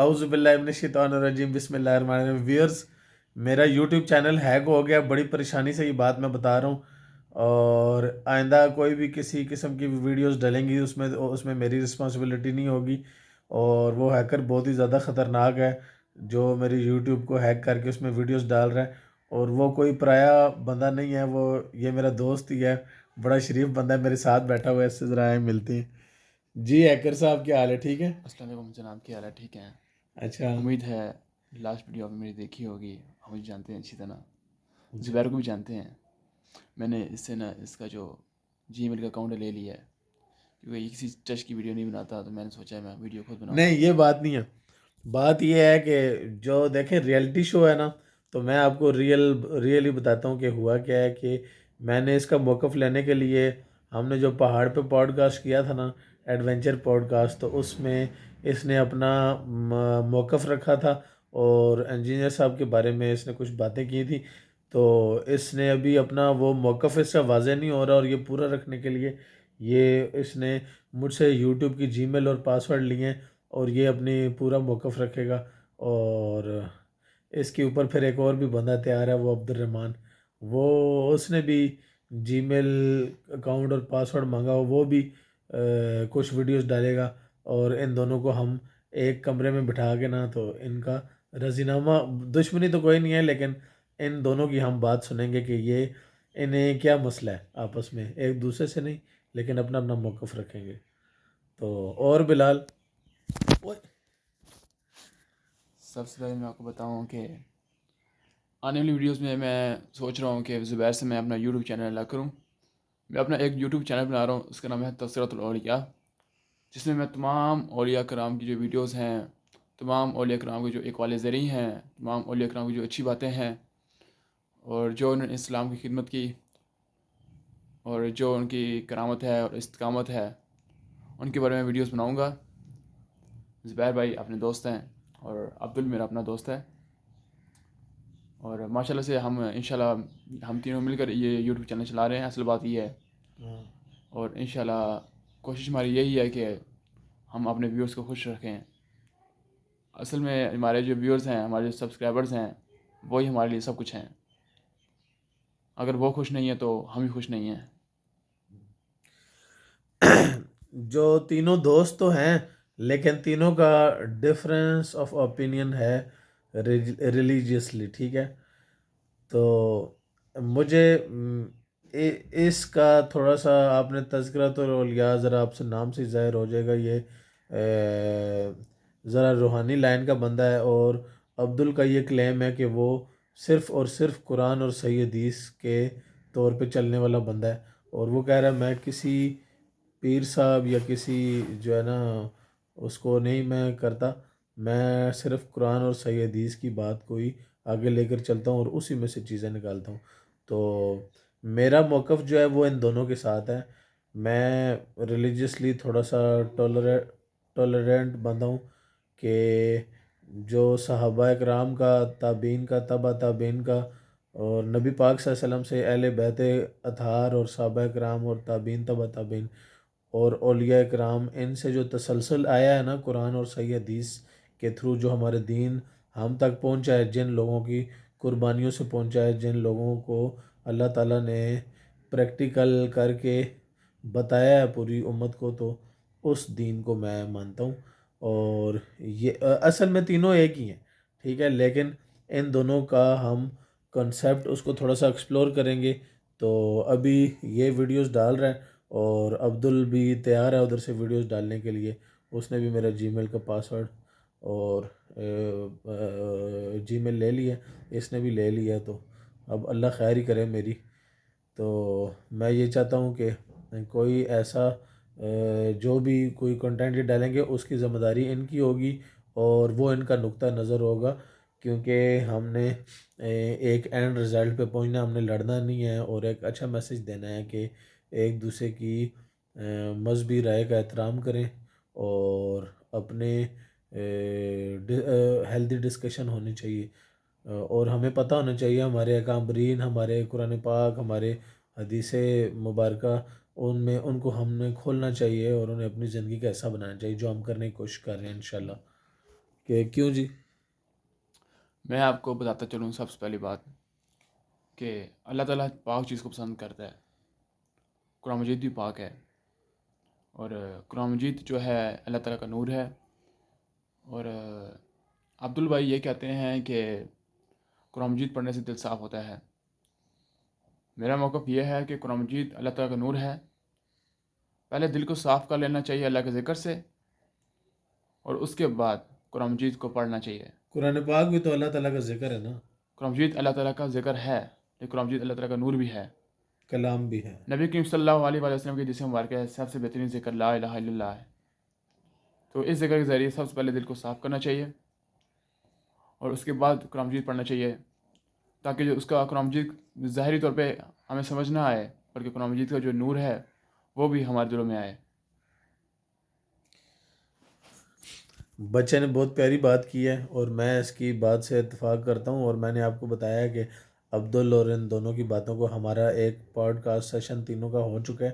اعوذ باللہ من الشیطان الرجیم، بسم اللہ الرحمن الرحیم۔ ویئرز، میرا یوٹیوب چینل ہیک ہو گیا، بڑی پریشانی سے یہ بات میں بتا رہا ہوں، اور آئندہ کوئی بھی کسی قسم کی ویڈیوز ڈلیں گی اس میں میری رسپانسبلٹی نہیں ہوگی، اور وہ ہیکر بہت ہی زیادہ خطرناک ہے جو میری یوٹیوب کو ہیک کر کے اس میں ویڈیوز ڈال رہا ہے، اور وہ کوئی پرایا بندہ نہیں ہے، وہ یہ میرا دوست ہی ہے، بڑا شریف بندہ ہے، میرے ساتھ بیٹھا ہوا ہے، اس سے ذرا ملتے ہیں۔ جی ہیکر صاحب، کیا حال ہے؟ ٹھیک ہے؟ السلام علیکم جناب، کیا حال ہے؟ ٹھیک ہیں؟ اچھا۔ امید ہے لاسٹ ویڈیو آپ نے میری دیکھی ہوگی، ہم مجھے جانتے ہیں اچھی طرح، زبیر کو بھی جانتے ہیں۔ میں نے اس سے اس کا جو جی میل کا اکاؤنٹ لے لیا ہے، کیونکہ یہ کسی ٹچ کی ویڈیو نہیں بناتا، تو میں نے سوچا میں ویڈیو خود بناؤں نہیں، گا۔ یہ بات نہیں ہے۔ بات یہ ہے کہ جو دیکھیں ریئلٹی شو ہے نا، تو میں آپ کو ریئلی بتاتا ہوں کہ ہوا کیا ہے کہ میں نے اس کا موقف لینے کے لیے، ہم نے جو پہاڑ پہ پوڈ کاسٹ کیا تھا نا، ایڈونچر پوڈ کاسٹ، تو اس میں اس نے اپنا موقف رکھا تھا، اور انجینئر صاحب کے بارے میں اس نے کچھ باتیں کی تھی، تو اس نے ابھی اپنا وہ موقف اس کا واضح نہیں ہو رہا، اور یہ پورا رکھنے کے لیے اس نے مجھ سے یوٹیوب کی جی میل اور پاسورڈ لیے ہیں، اور یہ اپنی پورا موقف رکھے گا، اور اس کے اوپر پھر ایک اور بھی بندہ تیار ہے، وہ عبد الرحمن، وہ اس نے بھی جی میل اکاؤنٹ اور پاسورڈ مانگا، وہ بھی کچھ ویڈیوز ڈالے گا، اور ان دونوں کو ہم ایک کمرے میں بٹھا کے نا، تو ان کا رضینامہ، دشمنی تو کوئی نہیں ہے، لیکن ان دونوں کی ہم بات سنیں گے کہ یہ انہیں کیا مسئلہ ہے آپس میں، ایک دوسرے سے نہیں، لیکن اپنا اپنا موقف رکھیں گے۔ تو اور بلال، سب سے پہلے میں آپ کو بتاؤں کہ آنے والی ویڈیوز میں سوچ رہا ہوں کہ زبیر سے میں اپنا یوٹیوب چینل الگ کروں۔ میں اپنا ایک یوٹیوب چینل بنا رہا ہوں، اس کا نام ہے تذکرۃ الاولیاء، جس میں تمام اولیاء کرام کی جو ویڈیوز ہیں، تمام اولیاء کرام کے جو اقوال زرعی ہیں، تمام اولیاء کرام کی جو اچھی باتیں ہیں، اور جو انہوں نے اسلام کی خدمت کی، اور جو ان کی کرامت ہے اور استقامت ہے، ان کے بارے میں ویڈیوز بناؤں گا۔ زبیر بھائی اپنے دوست ہیں، اور عبدل میرا اپنا دوست ہے، اور ماشاءاللہ سے ہم انشاءاللہ ہم تینوں مل کر یہ یوٹیوب چینل چلا رہے ہیں، اصل بات یہ ہے، اور انشاءاللہ کوشش ہماری یہی ہے کہ ہم اپنے ویورز کو خوش رکھیں۔ اصل میں ہمارے جو ویورز ہیں، ہمارے جو سبسکرائبرز ہیں، وہی ہمارے لیے سب کچھ ہیں، اگر وہ خوش نہیں ہیں تو ہم ہی خوش نہیں ہیں۔ جو تینوں دوست تو ہیں، لیکن تینوں کا ڈفرینس آف اوپینین ہے ریلیجیسلی، ٹھیک ہے؟ تو مجھے اس کا تھوڑا سا، آپ نے تذکرۃ الاولیاء، ذرا آپ سے نام سے ظاہر ہو جائے گا، یہ ذرا روحانی لائن کا بندہ ہے، اور عبدل کا یہ کلیم ہے کہ وہ صرف اور صرف قرآن اور صحیح حدیث کے طور پہ چلنے والا بندہ ہے، اور وہ کہہ رہا ہے میں کسی پیر صاحب یا کسی جو ہے نا اس کو نہیں میں کرتا، میں صرف قرآن اور صحیح حدیث کی بات کو ہی آگے لے کر چلتا ہوں، اور اسی میں سے چیزیں نکالتا ہوں۔ تو میرا موقف جو ہے وہ ان دونوں کے ساتھ ہے۔ میں ریلیجیسلی تھوڑا سا ٹولرینٹ بندہ ہوں، کہ جو صحابہ اکرام کا، تابعین کا، تبع تابعین کا، اور نبی پاک صلی اللہ علیہ وسلم سے اہل بیت اطہار اور صحابہ اکرام اور تابعین، تبع تابعین اور اولیاء اکرام، ان سے جو تسلسل آیا ہے نا قرآن اور صحیح حدیث کے تھرو، جو ہمارے دین ہم تک پہنچا ہے، جن لوگوں کی قربانیوں سے پہنچا ہے، جن لوگوں کو اللہ تعالیٰ نے پریکٹیکل کر کے بتایا ہے پوری امت کو، تو اس دین کو میں مانتا ہوں، اور یہ اصل میں تینوں ایک ہی ہیں، ٹھیک ہے؟ لیکن ان دونوں کا ہم کنسیپٹ اس کو تھوڑا سا ایکسپلور کریں گے۔ تو ابھی یہ ویڈیوز ڈال رہا ہے، اور عبدل بھی تیار ہے ادھر سے ویڈیوز ڈالنے کے لیے، اس نے بھی میرا جی میل کا پاسورڈ اور جی میل لے لیا، اس نے بھی لے لیا، تو اب اللہ خیر ہی کرے میری۔ تو میں یہ چاہتا ہوں کہ کوئی ایسا جو بھی کوئی کنٹینٹ ڈالیں گے، اس کی ذمہ داری ان کی ہوگی، اور وہ ان کا نقطہ نظر ہوگا، کیونکہ ہم نے ایک اینڈ رزلٹ پہ پہنچنا، ہم نے لڑنا نہیں ہے، اور ایک اچھا میسیج دینا ہے کہ ایک دوسرے کی مذہبی رائے کا احترام کریں، اور اپنے ہیلدی ڈسکشن ہونی چاہیے، اور ہمیں پتہ ہونا چاہیے ہمارے اکابرین، ہمارے قرآن پاک، ہمارے حدیث مبارکہ، ان میں ان کو ہم نے کھولنا چاہیے، اور انہیں اپنی زندگی کا حصہ بنانا چاہیے، جو ہم کرنے کی کوشش کر رہے ہیں انشاءاللہ۔ کہ کیوں جی؟ میں آپ کو بتاتا چلوں سب سے پہلی بات کہ اللہ تعالیٰ پاک چیز کو پسند کرتا ہے. قرآن مجید بھی پاک ہے، اور قرآن مجید جو ہے اللہ تعالیٰ کا نور ہے. اور عبدال بھائی یہ کہتے ہیں کہ قرآن مجید پڑھنے سے دل صاف ہوتا ہے. میرا موقف یہ ہے کہ قرآن مجید اللہ تعالیٰ کا نور ہے. پہلے دل کو صاف کر لینا چاہیے اللہ کے ذکر سے، اور اس کے بعد قرآن مجید کو پڑھنا چاہیے. قرآن پاک بھی تو اللہ تعالیٰ کا ذکر ہے نا. قرآن مجید اللہ تعالیٰ کا ذکر ہے، لیکن قرآن مجید اللہ تعالیٰ کا نور بھی ہے. کلام بھی ہے. نبی کریم صلی اللہ علیہ وسلم کی جسم مبارکہ ہے سب سے بہترین ذکر لا الہ الا اللہ ہے. تو اس ذکر کے ذریعے سب سے پہلے دل کو صاف کرنا چاہیے، اور اس کے بعد قرآن مجید پڑھنا چاہیے، تاکہ جو اس کا قرآن مجید ظاہری طور پہ ہمیں سمجھ نہ آئے، بلکہ قرآن مجید کا جو نور ہے وہ بھی ہمارے دلوں میں آئے. بچے نے بہت پیاری بات کی ہے، اور میں اس کی بات سے اتفاق کرتا ہوں. اور میں نے آپ کو بتایا کہ عبدل اور ان دونوں کی باتوں کو ہمارا ایک پوڈ کاسٹ سیشن تینوں کا ہو چکا ہے،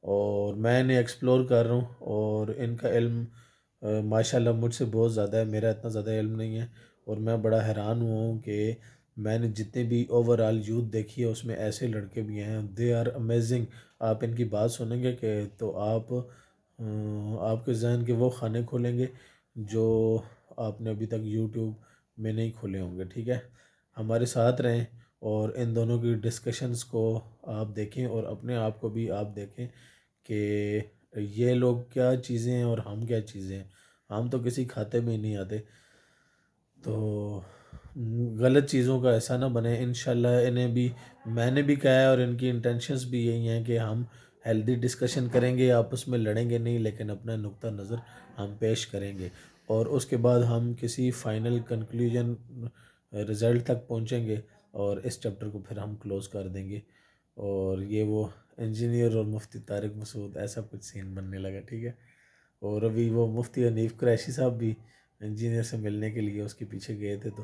اور میں انہیں ایکسپلور کر رہا ہوں. اور ان کا علم ماشاءاللہ مجھ سے بہت زیادہ ہے، میرا اتنا زیادہ علم نہیں ہے. اور میں بڑا حیران ہوا ہوں کہ میں نے جتنے بھی اوور آل یوتھ دیکھی ہے اس میں ایسے لڑکے بھی ہیں. They are amazing. آپ ان کی بات سنیں گے کہ تو آپ کے ذہن کے وہ خانے کھولیں گے جو آپ نے ابھی تک یوٹیوب میں نہیں کھولے ہوں گے. ٹھیک ہے، ہمارے ساتھ رہیں اور ان دونوں کی ڈسکشنز کو آپ دیکھیں، اور اپنے آپ کو بھی آپ دیکھیں کہ یہ لوگ کیا چیزیں ہیں اور ہم کیا چیزیں ہیں. ہم تو کسی کھاتے میں ہی نہیں آتے. تو غلط چیزوں کا ایسا نہ بنے. انشاءاللہ انہیں بھی، میں نے بھی کہا ہے اور ان کی انٹینشنز بھی یہی ہیں کہ ہم ہیلدی ڈسکشن کریں گے، آپس میں لڑیں گے نہیں، لیکن اپنا نقطہ نظر ہم پیش کریں گے، اور اس کے بعد ہم کسی فائنل کنکلوژن رزلٹ تک پہنچیں گے، اور اس چیپٹر کو پھر ہم کلوز کر دیں گے. اور یہ وہ انجینئر اور مفتی طارق مسعود ایسا کچھ سین بننے لگا. ٹھیک ہے، اور ابھی وہ مفتی حنیف قریشی صاحب بھی انجینئر سے ملنے کے لیے اس کے پیچھے گئے تھے، تو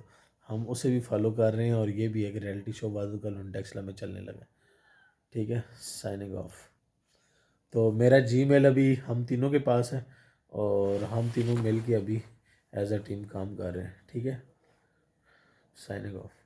ہم اسے بھی فالو کر رہے ہیں، اور یہ بھی ایک ریئلٹی شو بعد کل ٹیکسلا میں چلنے لگا. ٹھیک ہے، سائننگ آف. تو میرا جی میل ابھی ہم تینوں کے پاس ہے، اور ہم تینوں مل کے ابھی ایز اے ٹیم کام کر رہے ہیں. ٹھیک ہے، سائننگ آف.